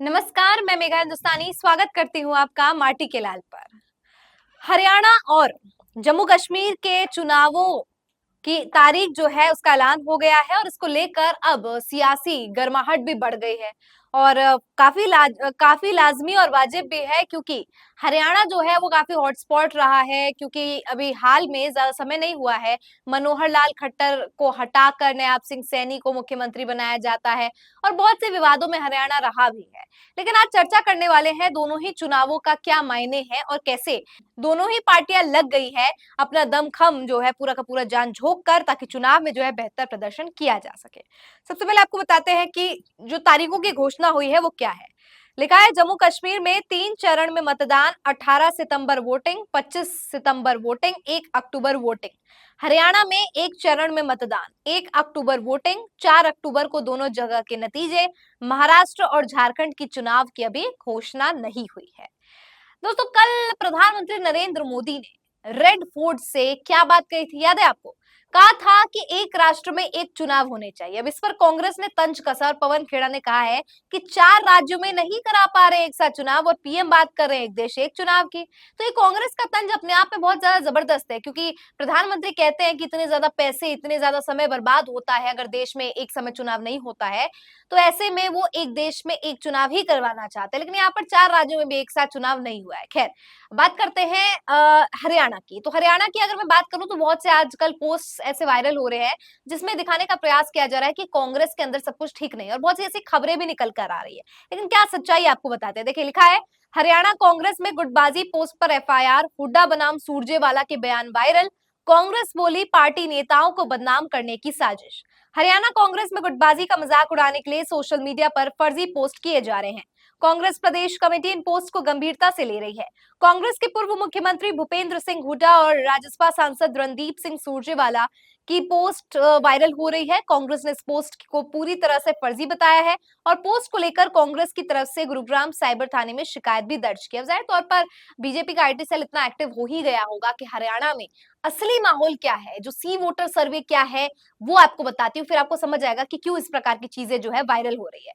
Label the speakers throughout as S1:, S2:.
S1: नमस्कार, मैं मेघा हिंदुस्तानी स्वागत करती हूँ आपका माटी के लाल पर। हरियाणा और जम्मू कश्मीर के चुनावों की तारीख जो है उसका ऐलान हो गया है और इसको लेकर अब सियासी गर्माहट भी बढ़ गई है और काफी लाजमी और वाजिब भी है, क्योंकि हरियाणा जो है वो काफी हॉटस्पॉट रहा है। क्योंकि अभी हाल में ज्यादा समय नहीं हुआ है, मनोहर लाल खट्टर को हटाकर नयाब सिंह सैनी को मुख्यमंत्री बनाया जाता है और बहुत से विवादों में हरियाणा रहा भी है। लेकिन आज चर्चा करने वाले हैं दोनों ही चुनावों का क्या मायने हैं और कैसे दोनों ही पार्टियां लग गई है अपना दमखम जो है पूरा का पूरा जान झोंक कर, ताकि चुनाव में जो है बेहतर प्रदर्शन किया जा सके। सबसे पहले आपको बताते हैं कि जो तारीखों की घोषणा हुई है वो क्या है। लिखा है जम्मू कश्मीर में 3 चरण में मतदान, 18 सितंबर वोटिंग, 25 सितंबर वोटिंग, 1 अक्टूबर वोटिंग। हरियाणा में 1 चरण में मतदान, 1 अक्टूबर वोटिंग, 4 अक्टूबर को दोनों जगह के नतीजे। महाराष्ट्र और झारखंड की चुनाव की अभी घोषणा नहीं हुई है। दोस्तों, कल प्रधानमंत्री नरेंद्र मोदी ने रेड फोर्ट से क्या बात कही थी, याद है आपको? कहा था कि एक राष्ट्र में एक चुनाव होने चाहिए। अब इस पर कांग्रेस ने तंज कसा और पवन खेड़ा ने कहा है कि 4 राज्यों में नहीं करा पा रहे एक साथ चुनाव और पीएम बात कर रहे हैं एक देश एक चुनाव की। तो ये कांग्रेस का तंज अपने आप में बहुत ज्यादा जबरदस्त है, क्योंकि प्रधानमंत्री कहते हैं कि इतने ज्यादा पैसे, इतने ज्यादा समय बर्बाद होता है अगर देश में एक समय चुनाव नहीं होता है। तो ऐसे में वो एक देश में एक चुनाव ही करवाना चाहते हैं, लेकिन यहाँ पर 4 राज्यों में भी एक साथ चुनाव नहीं हुआ है। खैर, बात करते हैं हरियाणा की। तो हरियाणा की अगर मैं बात करूं तो बहुत से आजकल पोस्ट ऐसे वायरल हो रहे हैं जिसमें दिखाने का प्रयास किया जा रहा है कि कांग्रेस के अंदर सब कुछ ठीक नहीं है और बहुत सी ऐसी खबरें भी निकल कर आ रही है। लेकिन क्या सच्चाई आपको बताते हैं। देखिए, लिखा है हरियाणा कांग्रेस में गुटबाजी पोस्ट पर एफआईआर, हुड्डा बनाम सुरजेवाला के बयान वायरल। कांग्रेस बोली पार्टी नेताओं को बदनाम करने की साजिश। हरियाणा कांग्रेस में गुटबाजी का मजाक उड़ाने के लिए सोशल मीडिया पर फर्जी पोस्ट किए जा रहे हैं। कांग्रेस प्रदेश कमेटी इन पोस्ट को गंभीरता से ले रही है। कांग्रेस के पूर्व मुख्यमंत्री भूपेंद्र सिंह हुड्डा और राज्यसभा सांसद रणदीप सिंह सुरजेवाला की पोस्ट वायरल हो रही है। कांग्रेस ने इस पोस्ट को पूरी तरह से फर्जी बताया है और पोस्ट को लेकर कांग्रेस की तरफ से गुरुग्राम साइबर थाने में शिकायत भी दर्ज की है। जाहिर तौर पर बीजेपी का आईटी सेल इतना एक्टिव हो ही गया होगा कि हरियाणा में असली माहौल क्या है, जो सी वोटर सर्वे क्या है, वो आपको बताती हूँ, फिर आपको समझ आएगा कि क्यों इस प्रकार की चीजें जो है वायरल हो रही है।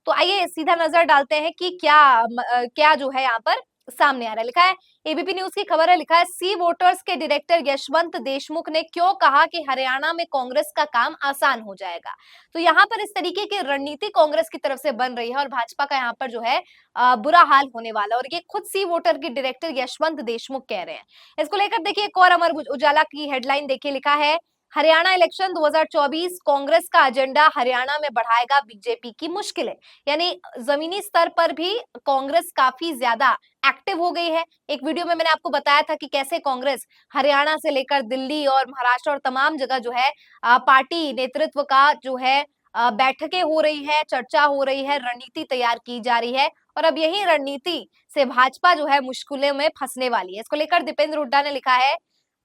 S1: तो आइए सीधा नजर डालते हैं कि क्या जो है यहाँ पर सामने आ रहा है। लिखा है, एबीपी न्यूज की खबर है, लिखा है सी वोटर्स के डायरेक्टर यशवंत देशमुख ने क्यों कहा कि हरियाणा में कांग्रेस का काम आसान हो जाएगा। तो यहाँ पर इस तरीके की रणनीति कांग्रेस की तरफ से बन रही है और भाजपा का यहाँ पर जो है बुरा हाल होने वाला है। और ये खुद सी वोटर के डायरेक्टर यशवंत देशमुख कह रहे हैं। इसको लेकर देखिए एक और अमर उजाला की हेडलाइन देखिए, लिखा है हरियाणा इलेक्शन 2024 कांग्रेस का एजेंडा हरियाणा में बढ़ाएगा बीजेपी की मुश्किलें। यानी जमीनी स्तर पर भी कांग्रेस काफी ज्यादा एक्टिव हो गई है। एक वीडियो में मैंने आपको बताया था कि कैसे कांग्रेस हरियाणा से लेकर दिल्ली और महाराष्ट्र और तमाम जगह जो है पार्टी नेतृत्व का जो है बैठकें हो रही है, चर्चा हो रही है, रणनीति तैयार की जा रही है और अब यही रणनीति से भाजपा जो है मुश्किलों में फंसने वाली है। इसको लेकर दीपेंद्र हुड्डा ने लिखा है,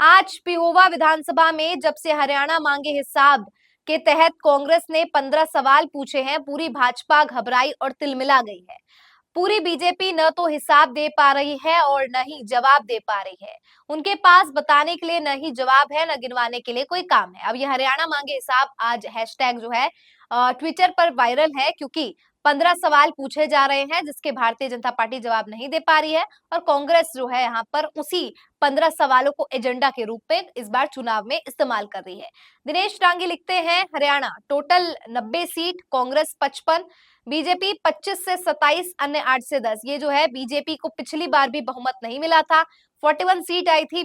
S1: आज पिहोवा विधानसभा में जब से हरियाणा मांगे हिसाब के तहत कांग्रेस ने 15 सवाल पूछे हैं, पूरी भाजपा घबराई और तिलमिला गई है। पूरी बीजेपी न तो हिसाब दे पा रही है और न ही जवाब दे पा रही है। उनके पास बताने के लिए न ही जवाब है, न गिनवाने के लिए कोई काम है। अब ये हरियाणा मांगे हिसाब आज हैशटैग जो है ट्विटर पर वायरल है, क्योंकि 15 सवाल पूछे जा रहे हैं जिसके भारतीय जनता पार्टी जवाब नहीं दे पा रही है और कांग्रेस जो है यहाँ पर उसी 15 सवालों को एजेंडा के रूप में इस बार चुनाव में इस्तेमाल कर रही है। दिनेश टांगी लिखते हैं, Haryana total 90 seat, Congress 55, BJP 25 से 27, अन्य 8 से 10। ये जो है बीजेपी को पिछली बार भी बहुमत नहीं मिला था, 41 सीट आई थी।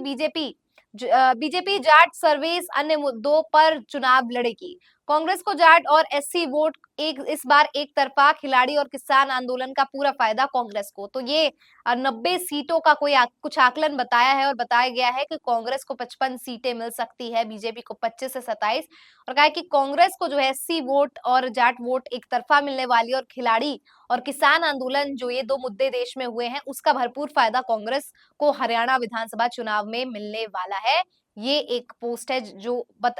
S1: बीजेपी जाट सर्विस अन्य मुद्दों पर चुनाव लड़ेगी। कांग्रेस को जाट और एससी वोट एक इस बार एक तरफा, खिलाड़ी और किसान आंदोलन का पूरा फायदा कांग्रेस को। तो ये 90 सीटों का कुछ आकलन बताया है और बताया गया है कि कांग्रेस को 55 सीटें मिल सकती है, बीजेपी को 25 से 27, और कहा है कि कांग्रेस को जो है एससी वोट और जाट वोट एक तरफा मिलने वाली और खिलाड़ी और किसान आंदोलन जो ये 2 मुद्दे देश में हुए हैं उसका भरपूर फायदा कांग्रेस को हरियाणा विधानसभा चुनाव में मिलने वाला है। ये एक पोस्ट है जो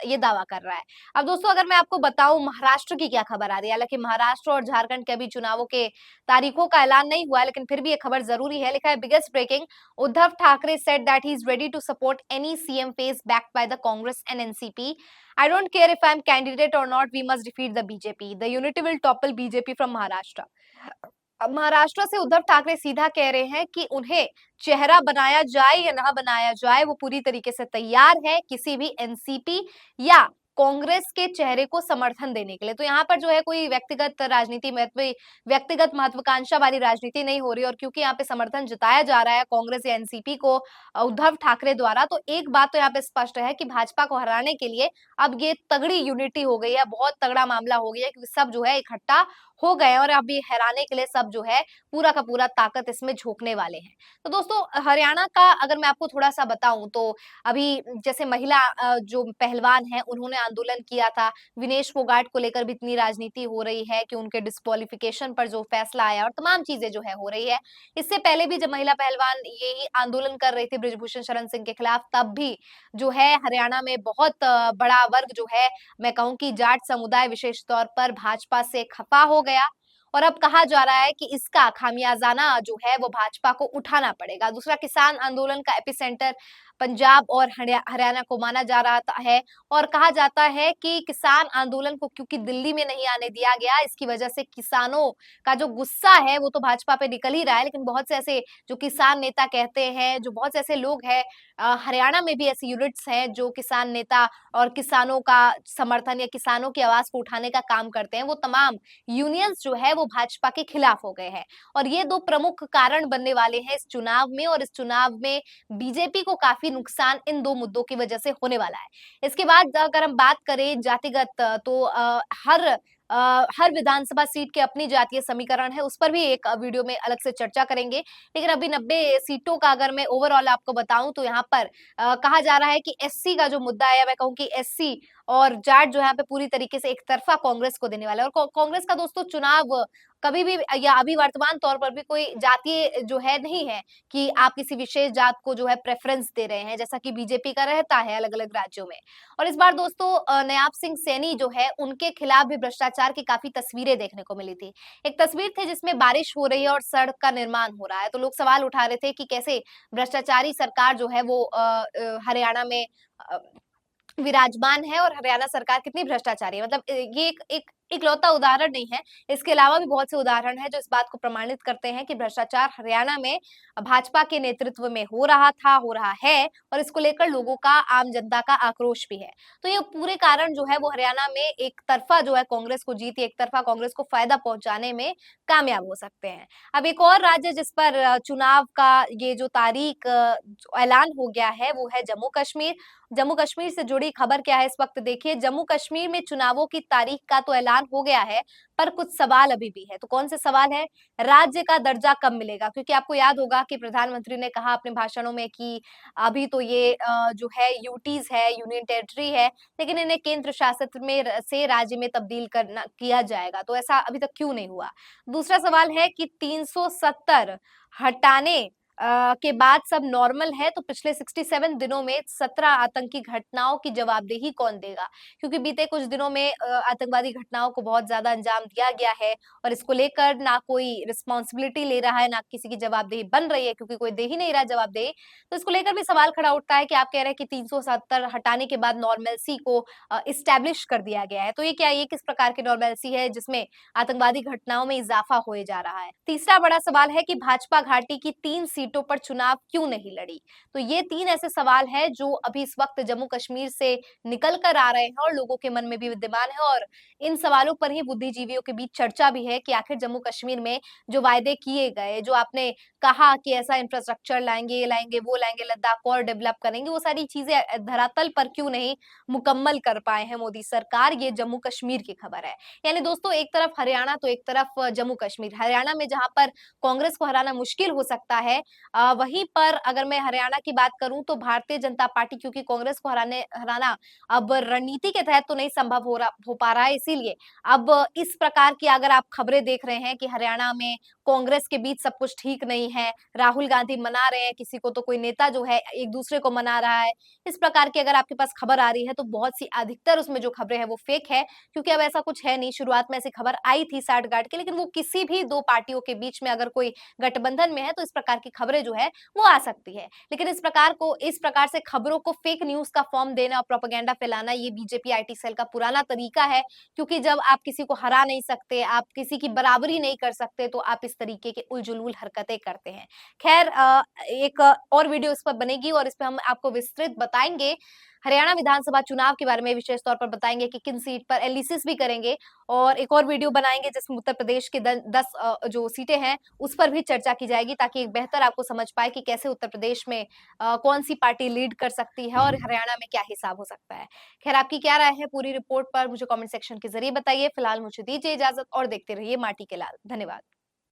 S1: ये दावा कर रहा है। अब दोस्तों, अगर मैं आपको बताऊं महाराष्ट्र की क्या खबर आ रही है, हालांकि महाराष्ट्र और झारखंड के अभी चुनावों के तारीखों का ऐलान नहीं हुआ है, लेकिन फिर भी ये खबर जरूरी है। लिखा है, biggest breaking, Uddhav Thackeray said that he is ready to support any CM face backed by the Congress and NCP. I don't care if I'm candidate or not, we must defeat the BJP. The unity will topple BJP from Maharashtra. अब महाराष्ट्र से उद्धव ठाकरे सीधा कह रहे हैं कि उन्हें चेहरा बनाया जाए या ना बनाया जाए, वो पूरी तरीके से तैयार है किसी भी एनसीपी या कांग्रेस के चेहरे को समर्थन देने के लिए। तो यहाँ पर जो है कोई व्यक्तिगत राजनीति महत्व, व्यक्तिगत महत्वाकांक्षा वाली राजनीति नहीं हो रही, और क्योंकि यहाँ पे समर्थन जताया जा रहा है कांग्रेस या एनसीपी को उद्धव ठाकरे द्वारा, तो एक बात तो यहाँ पे स्पष्ट है कि भाजपा को हराने के लिए अब ये तगड़ी यूनिटी हो गई है, बहुत तगड़ा मामला हो गया है, क्योंकि सब जो है इकट्ठा हो गए और अब ये हराने के लिए सब जो है पूरा का पूरा ताकत इसमें झोंकने वाले हैं। तो दोस्तों हरियाणा का अगर मैं आपको थोड़ा-सा बताऊँ तो अभी जैसे महिला जो पहलवान हैं उन्होंने आंदोलन किया था, विनेश फोगाट को लेकर भी इतनी राजनीति हो रही है कि उनके डिस्क्वालिफिकेशन पर जो फैसला आया और तमाम चीज़ें जो है हो रही है। इससे पहले भी जब महिला पहलवान यही आंदोलन कर रही थी बृजभूषण शरण सिंह के खिलाफ, तब भी जो है हरियाणा में बहुत बड़ा वर्ग जो है, मैं कहूँ कि जाट समुदाय विशेष तौर पर भाजपा से खफा हो गया, और अब कहा जा रहा है कि इसका खामियाजाना जो है वो भाजपा को उठाना पड़ेगा। दूसरा, किसान आंदोलन का एपिसेंटर पंजाब और हरियाणा को माना जा रहा है, और कहा जाता है कि किसान आंदोलन को क्योंकि दिल्ली में नहीं आने दिया गया, इसकी वजह से किसानों का जो गुस्सा है वो तो भाजपा पे निकल ही रहा है, लेकिन बहुत से ऐसे जो किसान नेता कहते हैं, जो बहुत से ऐसे लोग हैं, हरियाणा में भी ऐसी यूनिट्स हैं जो किसान नेता और किसानों का समर्थन या किसानों की आवाज को उठाने का काम करते हैं, वो तमाम यूनियंस जो है वो भाजपा के खिलाफ हो गए हैं, और ये दो प्रमुख कारण बनने वाले हैं इस चुनाव में, और इस चुनाव में बीजेपी को काफी नुकसान इन दो मुद्दों की वजह से होने वाला है। इसके बाद अगर हम बात करें जातिगत, तो हर विधानसभा सीट के अपनी जातीय समीकरण है, उस पर भी एक वीडियो में अलग से चर्चा करेंगे। लेकिन अभी 90 सीटों का अगर मैं ओवरऑल आपको बताऊं तो यहाँ पर कहा जा रहा है कि एससी का जो मुद्दा है, या मैं कहूँ कि एससी और जाट जो यहाँ पे पूरी तरीके से एक तरफा कांग्रेस को देने वाला है, और कांग्रेस का दोस्तों चुनाव कभी भी या अभी वर्तमान तौर पर भी कोई जातीय जो है नहीं है कि आप किसी विशेष जात को जो है प्रेफरेंस दे रहे हैं, जैसा कि बीजेपी का रहता है अलग-अलग राज्यों में। और इस बार दोस्तों नयाब सिंह सैनी जो है उनके खिलाफ भी भ्रष्टाचार की काफी तस्वीरें देखने को मिली थी। एक तस्वीर थी जिसमें बारिश हो रही है और सड़क का निर्माण हो रहा है, तो लोग सवाल उठा रहे थे कि कैसे भ्रष्टाचारी सरकार जो है वो हरियाणा में अ, विराजमान है, और हरियाणा सरकार कितनी भ्रष्टाचारी है। मतलब ये एक इकलौता उदाहरण नहीं है, इसके अलावा भी बहुत से उदाहरण हैं जो इस बात को प्रमाणित करते हैं कि भ्रष्टाचार हरियाणा में भाजपा के नेतृत्व में हो रहा था, हो रहा है, और इसको लेकर लोगों का, आम जनता का आक्रोश भी है। तो ये पूरे कारण जो है वो हरियाणा में एक तरफा जो है कांग्रेस को जीत, एक तरफा कांग्रेस को फायदा पहुंचाने में कामयाब हो सकते हैं। अब एक और राज्य जिस पर चुनाव का ये जो तारीख जो ऐलान हो गया है वो है जम्मू कश्मीर। जम्मू कश्मीर से जुड़ी खबर क्या है इस वक्त देखिए, जम्मू कश्मीर में चुनावों की तारीख का तो ऐलान हो गया है, पर कुछ सवाल अभी भी है। तो कौन से सवाल है? राज्य का दर्जा कब मिलेगा? क्योंकि आपको याद होगा कि प्रधानमंत्री ने कहा अपने भाषणों में कि अभी तो ये जो है यूटीज है, यूनियन टेरिटरी है, लेकिन इन्हें केंद्र शासित में से राज्य में तब्दील करना किया जाएगा। तो ऐसा अभी तक क्यों नहीं हुआ? दूसरा सवाल है कि 370 हटाने के बाद सब नॉर्मल है, तो पिछले 67 दिनों में 17 आतंकी घटनाओं की जवाबदेही कौन देगा? क्योंकि बीते कुछ दिनों में आतंकवादी घटनाओं को बहुत ज्यादा अंजाम दिया गया है, और इसको लेकर ना कोई रिस्पॉन्सिबिलिटी ले रहा है, ना किसी की जवाबदेही बन रही है, क्योंकि कोई दे ही नहीं रहा जवाबदेही। तो इसको लेकर भी सवाल खड़ा उठता है कि आप कह रहे हैं कि 370 हटाने के बाद नॉर्मलसी को इस्टेब्लिश कर दिया गया है, तो ये क्या, ये किस प्रकार की नॉर्मलसी है जिसमें आतंकवादी घटनाओं में इजाफा होए जा रहा है? तीसरा बड़ा सवाल है कि भाजपा घाटी की 3 सीटों पर चुनाव क्यों नहीं लड़ी? तो ये 3 ऐसे सवाल हैं जो अभी इस वक्त जम्मू कश्मीर से निकल कर आ रहे हैं और लोगों के मन में भी विद्यमान है, और इन सवालों पर ही बुद्धिजीवियों के बीच चर्चा भी है कि आखिर जम्मू कश्मीर में जो वायदे किए गए, जो आपने कहा कि ऐसा इंफ्रास्ट्रक्चर लाएंगे, ये लाएंगे, वो लाएंगे, लद्दाख को और डेवलप करेंगे, वो सारी चीजें धरातल पर क्यों नहीं मुकम्मल कर पाए हैं मोदी सरकार, ये जम्मू कश्मीर की खबर है। यानी दोस्तों एक तरफ हरियाणा तो एक तरफ जम्मू कश्मीर। हरियाणा में जहां पर कांग्रेस को हराना मुश्किल हो सकता है, वहीं पर अगर मैं हरियाणा की बात करूं तो भारतीय जनता पार्टी, क्योंकि कांग्रेस को हराना अब रणनीति के तहत तो नहीं संभव हो पा रहा है, इसीलिए अब इस प्रकार की अगर आप खबरें देख रहे हैं कि हरियाणा में कांग्रेस के बीच सब कुछ ठीक नहीं है, राहुल गांधी मना रहे हैं किसी को, तो कोई नेता जो है एक दूसरे को मना रहा है, इस प्रकार की अगर आपके पास खबर आ रही है तो बहुत सी अधिकतर उसमें जो खबरें हैं वो फेक है, क्योंकि अब ऐसा कुछ है नहीं। शुरुआत में ऐसी खबर आई थी साठ गांठ की, लेकिन वो किसी भी दो पार्टियों के बीच में अगर कोई गठबंधन में है तो इस प्रकार की खबर खबरें जो है वो आ सकती है। लेकिन इस प्रकार से खबरों को फेक न्यूज का फॉर्म देना और प्रोपेगेंडा फैलाना ये बीजेपी आईटी सेल का पुराना तरीका है, क्योंकि जब आप किसी को हरा नहीं सकते, आप किसी की बराबरी नहीं कर सकते, तो आप इस तरीके के उलझुल हरकतें करते हैं। खैर एक और वीडियो इस पर बनेगी और इस पे हम आपको विस्तृत बताएंगे हरियाणा विधानसभा चुनाव के बारे में, विशेष तौर पर बताएंगे कि किन सीट पर एनालिसिस भी करेंगे, और एक और वीडियो बनाएंगे जिसमें उत्तर प्रदेश के 10 जो सीटें हैं उस पर भी चर्चा की जाएगी, ताकि एक बेहतर आपको समझ पाए कि कैसे उत्तर प्रदेश में कौन सी पार्टी लीड कर सकती है और हरियाणा में क्या हिसाब हो सकता है। खैर, आपकी क्या राय है पूरी रिपोर्ट पर, मुझे कमेंट सेक्शन के जरिए बताइए। फिलहाल मुझे दीजिए इजाजत और देखते रहिए माटी के लाल। धन्यवाद।